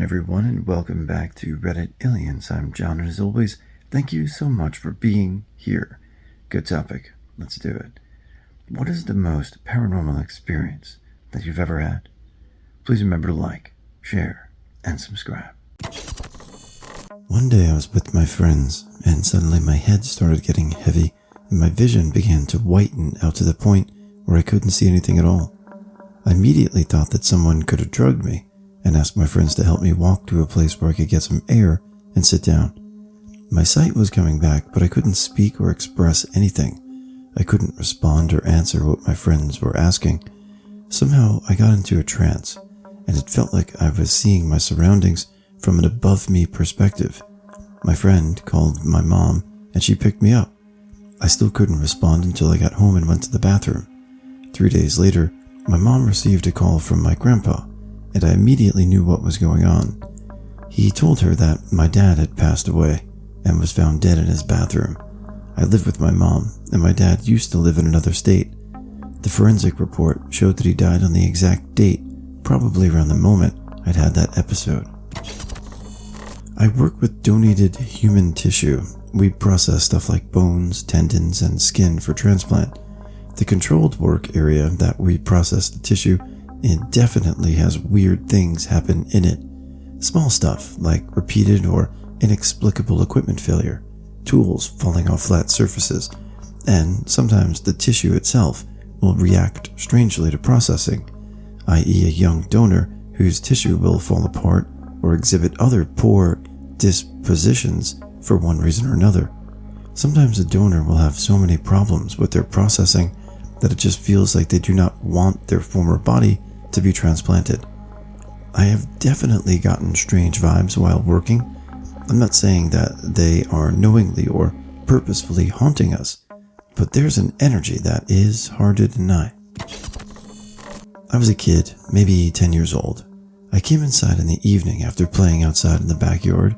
everyone, and welcome back to Reddit Aliens. I'm John, and as always, thank you so much for being here. Good topic. Let's do it. What is the most paranormal experience that you've ever had? Please remember to like, share, and subscribe. One day I was with my friends, and suddenly my head started getting heavy, and my vision began to whiten out to the point where I couldn't see anything at all. I immediately thought that someone could have drugged me, and asked my friends to help me walk to a place where I could get some air and sit down. My sight was coming back, but I couldn't speak or express anything. I couldn't respond or answer what my friends were asking. Somehow I got into a trance, and it felt like I was seeing my surroundings from an above-me perspective. My friend called my mom, and she picked me up. I still couldn't respond until I got home and went to the bathroom. 3 days later, my mom received a call from my grandpa, and I immediately knew what was going on. He told her that my dad had passed away and was found dead in his bathroom. I lived with my mom, and my dad used to live in another state. The forensic report showed that he died on the exact date, probably around the moment I'd had that episode. I work with donated human tissue. We process stuff like bones, tendons, and skin for transplant. The controlled work area that we process the tissue in definitely has weird things happen in it. Small stuff like repeated or inexplicable equipment failure, tools falling off flat surfaces, and sometimes the tissue itself will react strangely to processing, i.e. a young donor whose tissue will fall apart or exhibit other poor dispositions for one reason or another. Sometimes a donor will have so many problems with their processing that it just feels like they do not want their former body to be transplanted. I have definitely gotten strange vibes while working. I'm not saying that they are knowingly or purposefully haunting us, but there's an energy that is hard to deny. I was a kid, maybe 10 years old. I came inside in the evening after playing outside in the backyard.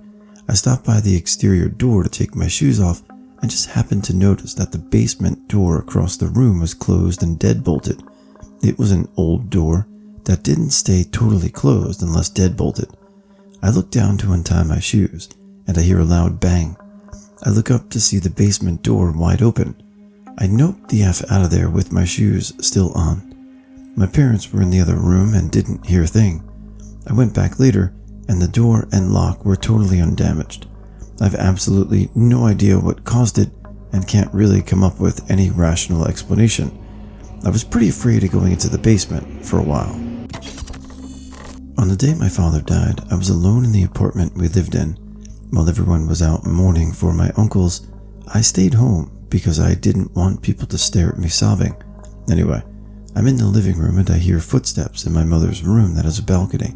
I stopped by the exterior door to take my shoes off and just happened to notice that the basement door across the room was closed and deadbolted. It was an old door that didn't stay totally closed unless deadbolted. I look down to untie my shoes, and I hear a loud bang. I look up to see the basement door wide open. I noped the F out of there with my shoes still on. My parents were in the other room and didn't hear a thing. I went back later, and the door and lock were totally undamaged. I've absolutely no idea what caused it, and can't really come up with any rational explanation. I was pretty afraid of going into the basement for a while. On the day my father died, I was alone in the apartment we lived in. While everyone was out mourning for my uncles, I stayed home because I didn't want people to stare at me sobbing. Anyway, I'm in the living room and I hear footsteps in my mother's room that has a balcony.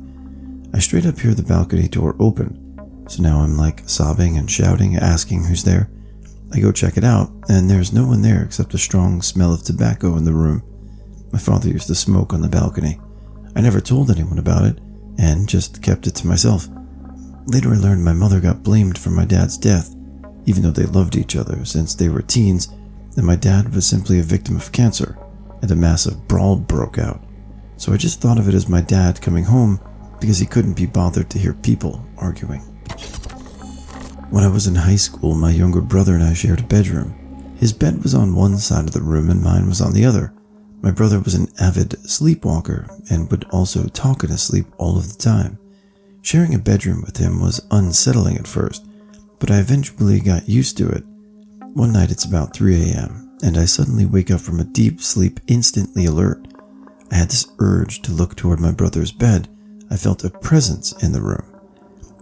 I straight up hear the balcony door open, so now I'm like sobbing and shouting, asking who's there. I go check it out, and there's no one there except a strong smell of tobacco in the room. My father used to smoke on the balcony. I never told anyone about it, and just kept it to myself. Later I learned my mother got blamed for my dad's death, even though they loved each other since they were teens, and my dad was simply a victim of cancer, and a massive brawl broke out. So I just thought of it as my dad coming home because he couldn't be bothered to hear people arguing. When I was in high school, my younger brother and I shared a bedroom. His bed was on one side of the room and mine was on the other. My brother was an avid sleepwalker and would also talk in his sleep all of the time. Sharing a bedroom with him was unsettling at first, but I eventually got used to it. One night it's about 3 a.m. and I suddenly wake up from a deep sleep, instantly alert. I had this urge to look toward my brother's bed. I felt a presence in the room.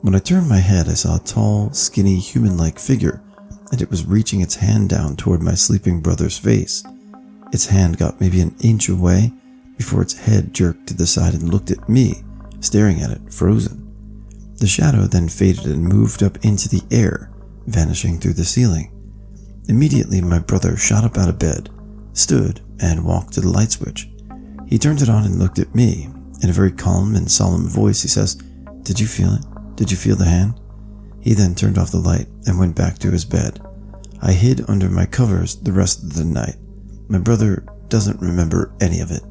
When I turned my head, I saw a tall, skinny, human-like figure, and it was reaching its hand down toward my sleeping brother's face. Its hand got maybe an inch away before its head jerked to the side and looked at me, staring at it, frozen. The shadow then faded and moved up into the air, vanishing through the ceiling. Immediately, my brother shot up out of bed, stood, and walked to the light switch. He turned it on and looked at me. In a very calm and solemn voice, he says, "Did you feel it? Did you feel the hand?" He then turned off the light and went back to his bed. I hid under my covers the rest of the night. My brother doesn't remember any of it.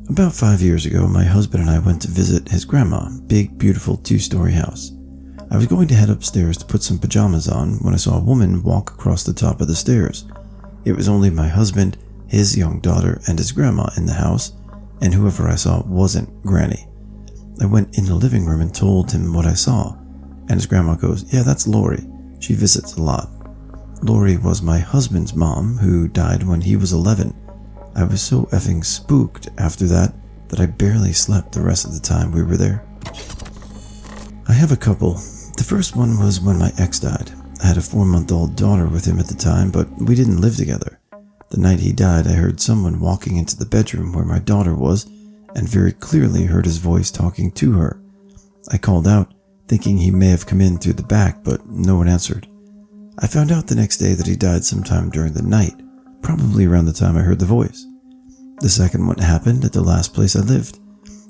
About 5 years ago, my husband and I went to visit his grandma, big, beautiful 2-story house. I was going to head upstairs to put some pajamas on when I saw a woman walk across the top of the stairs. It was only my husband, his young daughter, and his grandma in the house, and whoever I saw wasn't Granny. I went in the living room and told him what I saw, and his grandma goes, "Yeah, that's Lori. She visits a lot." Lori was my husband's mom, who died when he was 11. I was so effing spooked after that I barely slept the rest of the time we were there. I have a couple. The first one was when my ex died. I had a 4-month-old daughter with him at the time, but we didn't live together. The night he died, I heard someone walking into the bedroom where my daughter was, and very clearly heard his voice talking to her. I called out, thinking he may have come in through the back, but no one answered. I found out the next day that he died sometime during the night, probably around the time I heard the voice. The second one happened at the last place I lived.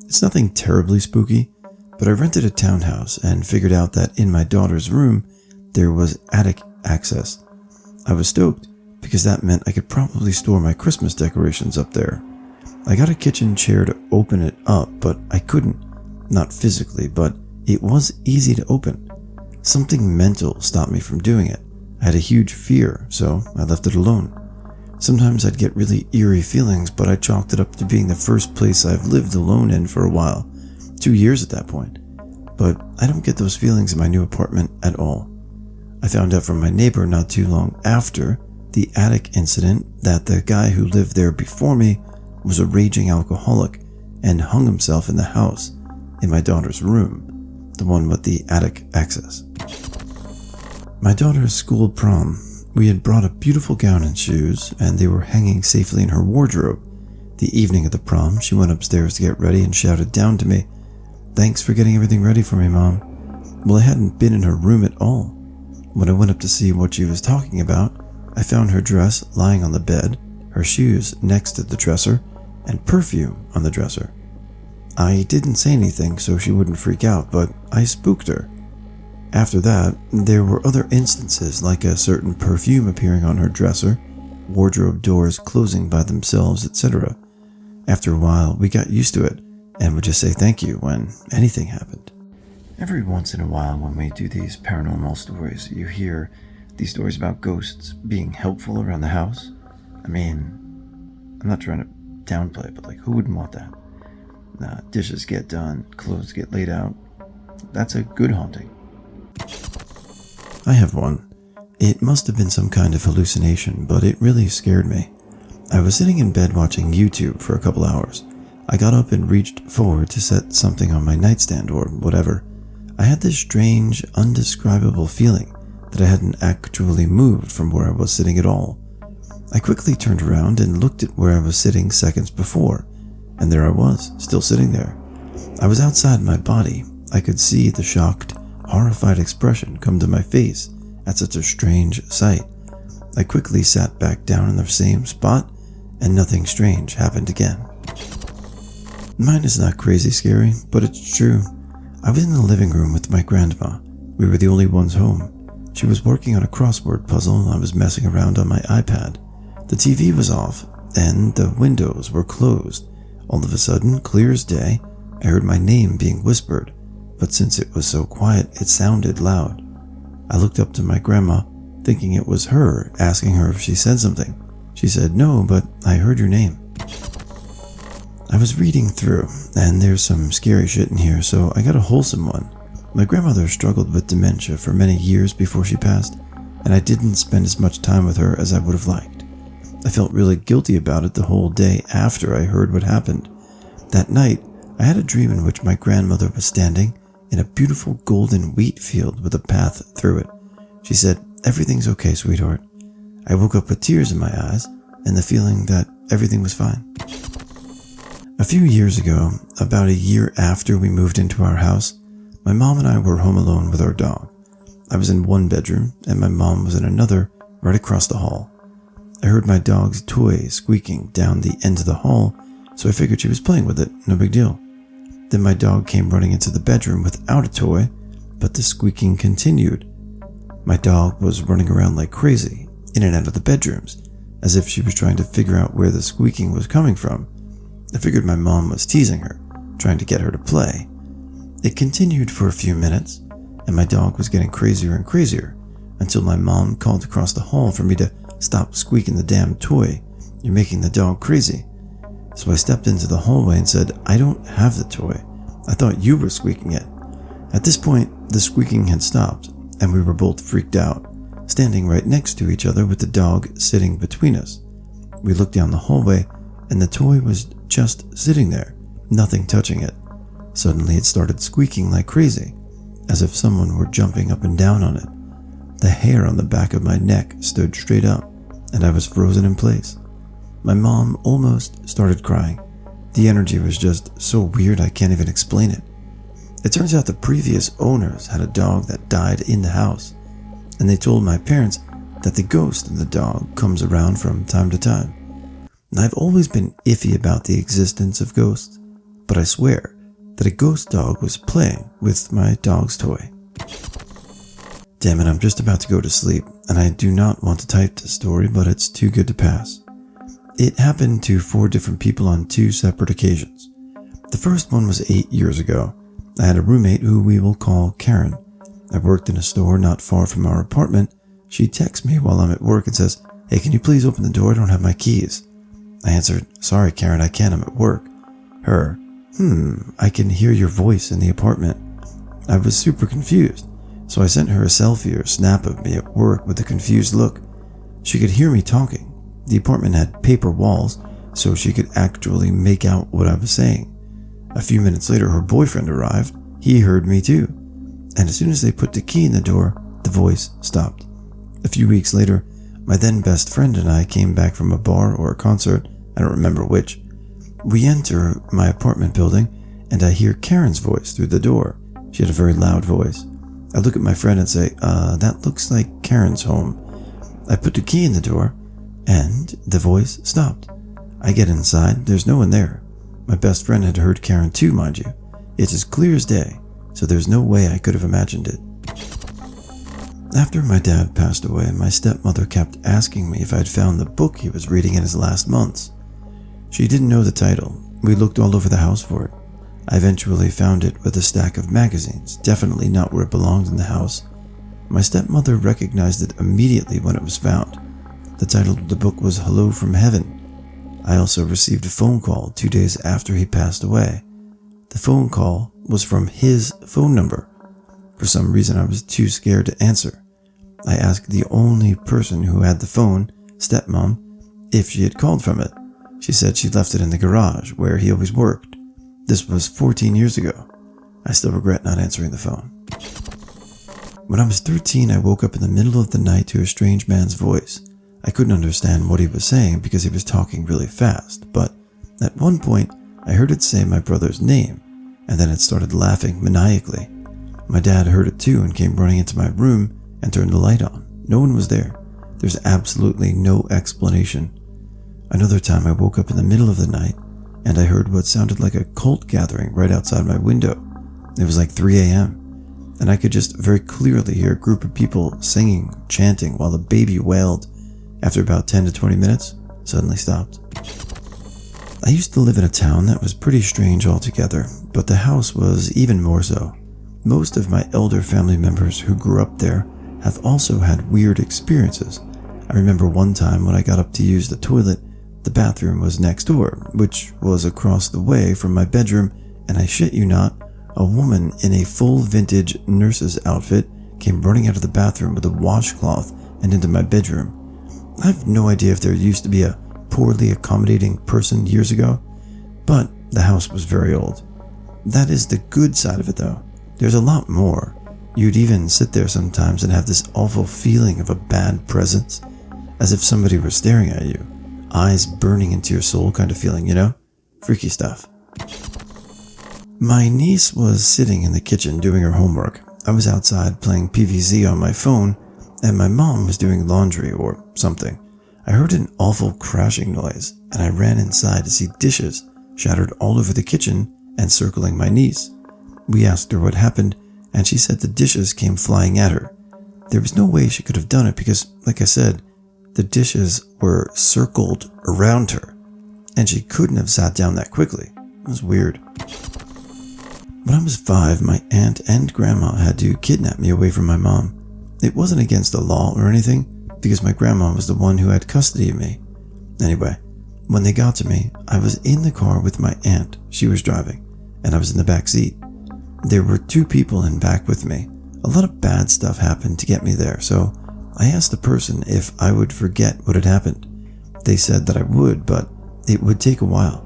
It's nothing terribly spooky, but I rented a townhouse and figured out that in my daughter's room, there was attic access. I was stoked because that meant I could probably store my Christmas decorations up there. I got a kitchen chair to open it up, but I couldn't. Not physically, but it was easy to open. Something mental stopped me from doing it. I had a huge fear, so I left it alone. Sometimes I'd get really eerie feelings, but I chalked it up to being the first place I've lived alone in for a while. 2 years at that point. But I don't get those feelings in my new apartment at all. I found out from my neighbor not too long after the attic incident that the guy who lived there before me was a raging alcoholic and hung himself in the house in my daughter's room, the one with the attic access. My daughter's school prom, we had brought a beautiful gown and shoes, and they were hanging safely in her wardrobe. The evening of the prom, she went upstairs to get ready and shouted down to me, "Thanks for getting everything ready for me, Mom." Well, I hadn't been in her room at all. When I went up to see what she was talking about, I found her dress lying on the bed, her shoes next to the dresser, and perfume on the dresser. I didn't say anything so she wouldn't freak out, but I spooked her. After that, there were other instances like a certain perfume appearing on her dresser, wardrobe doors closing by themselves, etc. After a while, we got used to it and would just say thank you when anything happened. Every once in a while when we do these paranormal stories, you hear these stories about ghosts being helpful around the house. I mean, I'm not trying to downplay it, but like, who wouldn't want that? Dishes get done, clothes get laid out. That's a good haunting. I have one. It must have been some kind of hallucination, but it really scared me. I was sitting in bed watching YouTube for a couple hours. I got up and reached forward to set something on my nightstand or whatever. I had this strange, undescribable feeling that I hadn't actually moved from where I was sitting at all. I quickly turned around and looked at where I was sitting seconds before, and there I was, still sitting there. I was outside my body. I could see the shocked, horrified expression come to my face at such a strange sight. I quickly sat back down in the same spot, and nothing strange happened again. Mine is not crazy scary, but it's true. I was in the living room with my grandma. We were the only ones home. She was working on a crossword puzzle. I was messing around on my iPad. The TV was off, and the windows were closed. All of a sudden, clear as day, I heard my name being whispered, but since it was so quiet, it sounded loud. I looked up to my grandma, thinking it was her, asking her if she said something. She said, "No, but I heard your name." I was reading through, and there's some scary shit in here, so I got a wholesome one. My grandmother struggled with dementia for many years before she passed, and I didn't spend as much time with her as I would have liked. I felt really guilty about it the whole day after I heard what happened. That night, I had a dream in which my grandmother was standing in a beautiful golden wheat field with a path through it. She said, "Everything's okay, sweetheart." I woke up with tears in my eyes and the feeling that everything was fine. A few years ago, about a year after we moved into our house, my mom and I were home alone with our dog. I was in one bedroom and my mom was in another right across the hall. I heard my dog's toy squeaking down the end of the hall, so I figured she was playing with it, no big deal. Then my dog came running into the bedroom without a toy, but the squeaking continued. My dog was running around like crazy, in and out of the bedrooms, as if she was trying to figure out where the squeaking was coming from. I figured my mom was teasing her, trying to get her to play. It continued for a few minutes, and my dog was getting crazier and crazier until my mom called across the hall for me to stop squeaking the damn toy. You're making the dog crazy. So I stepped into the hallway and said, I don't have the toy. I thought you were squeaking it. At this point, the squeaking had stopped, and we were both freaked out, standing right next to each other with the dog sitting between us. We looked down the hallway, and the toy was just sitting there, nothing touching it. Suddenly it started squeaking like crazy, as if someone were jumping up and down on it. The hair on the back of my neck stood straight up, and I was frozen in place. My mom almost started crying. The energy was just so weird I can't even explain it. It turns out the previous owners had a dog that died in the house, and they told my parents that the ghost of the dog comes around from time to time. And I've always been iffy about the existence of ghosts, but I swear that a ghost dog was playing with my dog's toy. Damn it, I'm just about to go to sleep, and I do not want to type this story, but it's too good to pass. It happened to 4 different people on 2 separate occasions. The first one was 8 years ago. I had a roommate who we will call Karen. I worked in a store not far from our apartment. She texts me while I'm at work and says, "Hey, can you please open the door? I don't have my keys." I answered, "Sorry, Karen, I can't. I'm at work." Her, "I can hear your voice in the apartment." I was super confused, so I sent her a selfie or snap of me at work with a confused look. She could hear me talking. The apartment had paper walls, so she could actually make out what I was saying. A few minutes later, her boyfriend arrived. He heard me too. And as soon as they put the key in the door, the voice stopped. A few weeks later, my then best friend and I came back from a bar or a concert, I don't remember which. We enter my apartment building, and I hear Karen's voice through the door. She had a very loud voice. I look at my friend and say, that looks like Karen's home. I put the key in the door, and the voice stopped. I get inside, there's no one there. My best friend had heard Karen too, mind you. It's as clear as day, so there's no way I could have imagined it. After my dad passed away, my stepmother kept asking me if I'd found the book he was reading in his last months. She didn't know the title. We looked all over the house for it. I eventually found it with a stack of magazines, definitely not where it belonged in the house. My stepmother recognized it immediately when it was found. The title of the book was Hello from Heaven. I also received a phone call 2 days after he passed away. The phone call was from his phone number. For some reason, I was too scared to answer. I asked the only person who had the phone, stepmom, if she had called from it. She said she left it in the garage where he always worked. This was 14 years ago. I still regret not answering the phone. When I was 13, I woke up in the middle of the night to a strange man's voice. I couldn't understand what he was saying because he was talking really fast, but at one point, I heard it say my brother's name, and then it started laughing maniacally. My dad heard it too and came running into my room and turned the light on. No one was there. There's absolutely no explanation. Another time I woke up in the middle of the night and I heard what sounded like a cult gathering right outside my window. It was like 3 a.m. and I could just very clearly hear a group of people singing, chanting while the baby wailed. After about 10 to 20 minutes, suddenly stopped. I used to live in a town that was pretty strange altogether, but the house was even more so. Most of my elder family members who grew up there have also had weird experiences. I remember one time when I got up to use the toilet, the bathroom was next door, which was across the way from my bedroom, and I shit you not, a woman in a full vintage nurse's outfit came running out of the bathroom with a washcloth and into my bedroom. I have no idea if there used to be a poorly accommodating person years ago, but the house was very old. That is the good side of it though. There's a lot more. You'd even sit there sometimes and have this awful feeling of a bad presence, as if somebody were staring at you, eyes burning into your soul kind of feeling, you know? Freaky stuff. My niece was sitting in the kitchen doing her homework. I was outside playing PVZ on my phone, and my mom was doing laundry or something. I heard an awful crashing noise, and I ran inside to see dishes shattered all over the kitchen and circling my niece. We asked her what happened, and she said the dishes came flying at her. There was no way she could have done it because, like I said, the dishes were circled around her. and she couldn't have sat down that quickly. It was weird. When I was 5, my aunt and grandma had to kidnap me away from my mom. It wasn't against the law or anything, because my grandma was the one who had custody of me. Anyway, when they got to me, I was in the car with my aunt. She was driving, and I was in the back seat. There were 2 people in back with me. A lot of bad stuff happened to get me there, so I asked the person if I would forget what had happened. They said that I would, but it would take a while.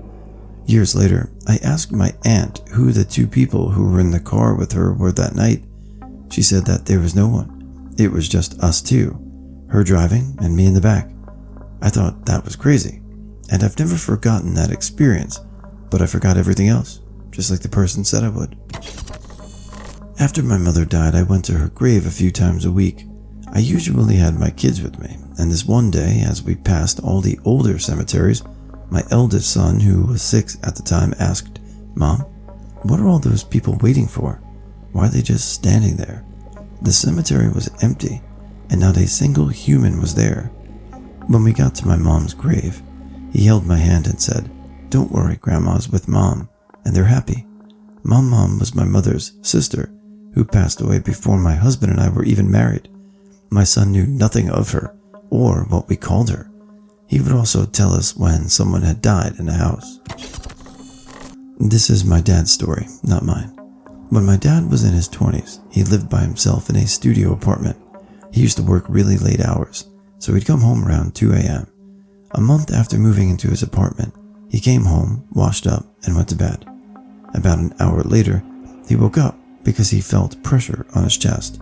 Years later, I asked my aunt who the 2 people who were in the car with her were that night. She said that there was no one. It was just us 2, her driving and me in the back. I thought that was crazy, and I've never forgotten that experience, but I forgot everything else, just like the person said I would. After my mother died, I went to her grave a few times a week. I usually had my kids with me, and this one day, as we passed all the older cemeteries, my eldest son, who was 6 at the time, asked, "Mom, what are all those people waiting for? Why are they just standing there?" The cemetery was empty, and not a single human was there. When we got to my mom's grave, he held my hand and said, "Don't worry, Grandma's with Mom, and they're happy." Mom was my mother's sister, who passed away before my husband and I were even married. My son knew nothing of her, or what we called her. He would also tell us when someone had died in the house. This is my dad's story, not mine. When my dad was in his 20s, he lived by himself in a studio apartment. He used to work really late hours, so he'd come home around 2 a.m. A month after moving into his apartment, he came home, washed up, and went to bed. About an hour later, he woke up because he felt pressure on his chest.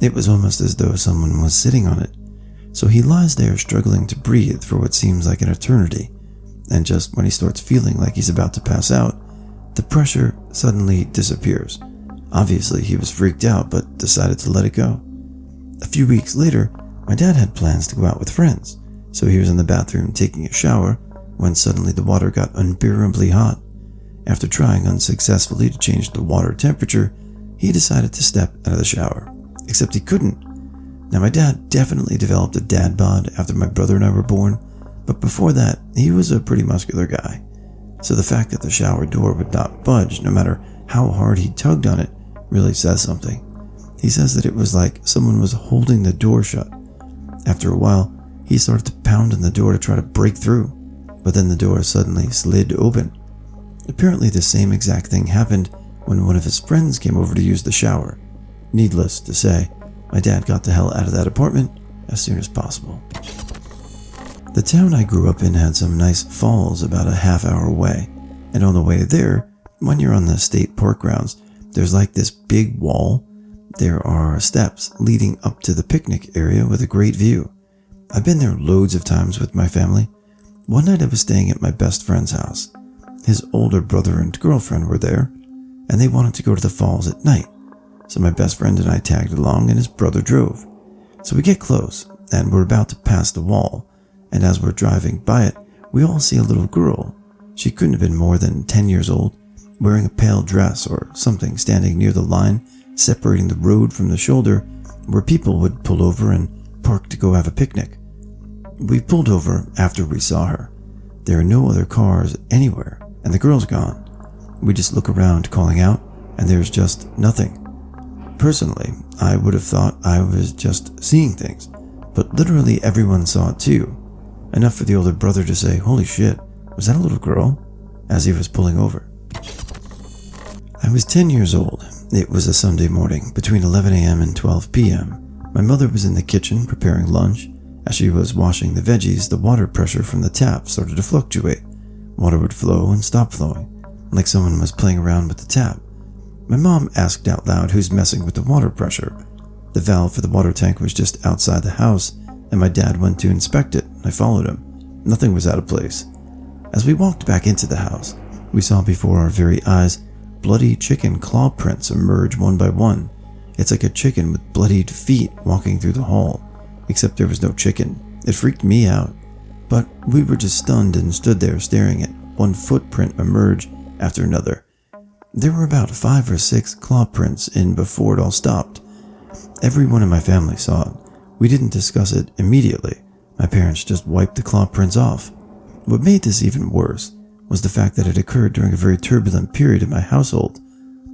It was almost as though someone was sitting on it. So he lies there struggling to breathe for what seems like an eternity, and just when he starts feeling like he's about to pass out, the pressure suddenly disappears. Obviously, he was freaked out but decided to let it go. A few weeks later, my dad had plans to go out with friends, so he was in the bathroom taking a shower when suddenly the water got unbearably hot. After trying unsuccessfully to change the water temperature, he decided to step out of the shower, except he couldn't. Now, my dad definitely developed a dad bod after my brother and I were born, but before that, he was a pretty muscular guy. So the fact that the shower door would not budge no matter how hard he tugged on it really says something. He says that it was like someone was holding the door shut. After a while, he started to pound on the door to try to break through, but then the door suddenly slid open. Apparently the same exact thing happened when one of his friends came over to use the shower. Needless to say, my dad got the hell out of that apartment as soon as possible. The town I grew up in had some nice falls about a half-hour away, and on the way there, when you're on the state park grounds, there's like this big wall. There are steps leading up to the picnic area with a great view. I've been there loads of times with my family. One night I was staying at my best friend's house. His older brother and girlfriend were there, and they wanted to go to the falls at night. So my best friend and I tagged along and his brother drove. So we get close, and we're about to pass the wall, and as we're driving by it, we all see a little girl. She couldn't have been more than 10 years old, wearing a pale dress or something, standing near the line separating the road from the shoulder where people would pull over and park to go have a picnic. We pulled over after we saw her. There are no other cars anywhere, and the girl's gone. We just look around calling out, and there's just nothing. Personally, I would have thought I was just seeing things, but literally everyone saw it too. Enough for the older brother to say, "Holy shit, was that a little girl?" as he was pulling over. I was 10 years old. It was a Sunday morning, between 11 a.m. and 12 p.m. My mother was in the kitchen preparing lunch. As she was washing the veggies, the water pressure from the tap started to fluctuate. Water would flow and stop flowing, like someone was playing around with the tap. My mom asked out loud who's messing with the water pressure. The valve for the water tank was just outside the house, and my dad went to inspect it. I followed him. Nothing was out of place. As we walked back into the house, we saw before our very eyes bloody chicken claw prints emerge one by one. It's like a chicken with bloodied feet walking through the hall, except there was no chicken. It freaked me out, but we were just stunned and stood there staring at one footprint emerge after another. There were about 5 or 6 claw prints in before it all stopped. Everyone in my family saw it. We didn't discuss it immediately. My parents just wiped the claw prints off. What made this even worse was the fact that it occurred during a very turbulent period in my household.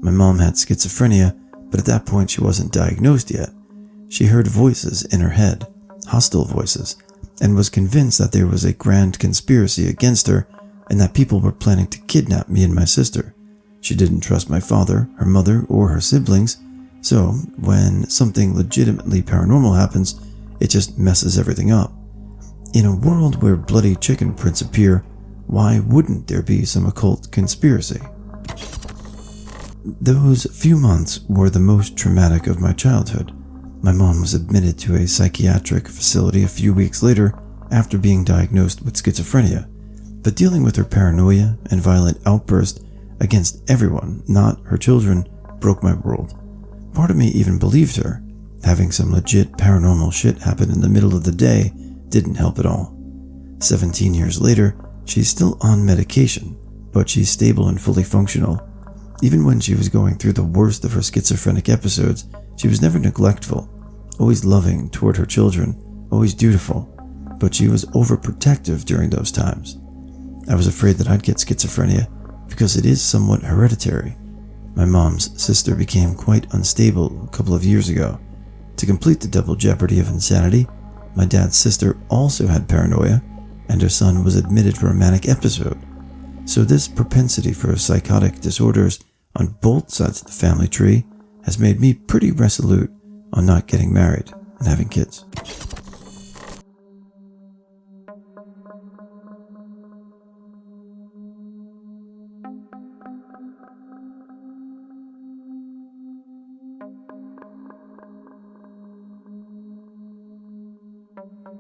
My mom had schizophrenia, but at that point she wasn't diagnosed yet. She heard voices in her head, hostile voices, and was convinced that there was a grand conspiracy against her and that people were planning to kidnap me and my sister. She didn't trust my father, her mother, or her siblings, so when something legitimately paranormal happens, it just messes everything up. In a world where bloody chicken prints appear, why wouldn't there be some occult conspiracy? Those few months were the most traumatic of my childhood. My mom was admitted to a psychiatric facility a few weeks later after being diagnosed with schizophrenia, but dealing with her paranoia and violent outbursts against everyone, not her children, broke my world. Part of me even believed her. Having some legit paranormal shit happen in the middle of the day didn't help at all. 17 years later, she's still on medication, but she's stable and fully functional. Even when she was going through the worst of her schizophrenic episodes, she was never neglectful, always loving toward her children, always dutiful, but she was overprotective during those times. I was afraid that I'd get schizophrenia because it is somewhat hereditary. My mom's sister became quite unstable a couple of years ago. To complete the double jeopardy of insanity, my dad's sister also had paranoia, and her son was admitted for a manic episode. So this propensity for psychotic disorders on both sides of the family tree has made me pretty resolute on not getting married and having kids.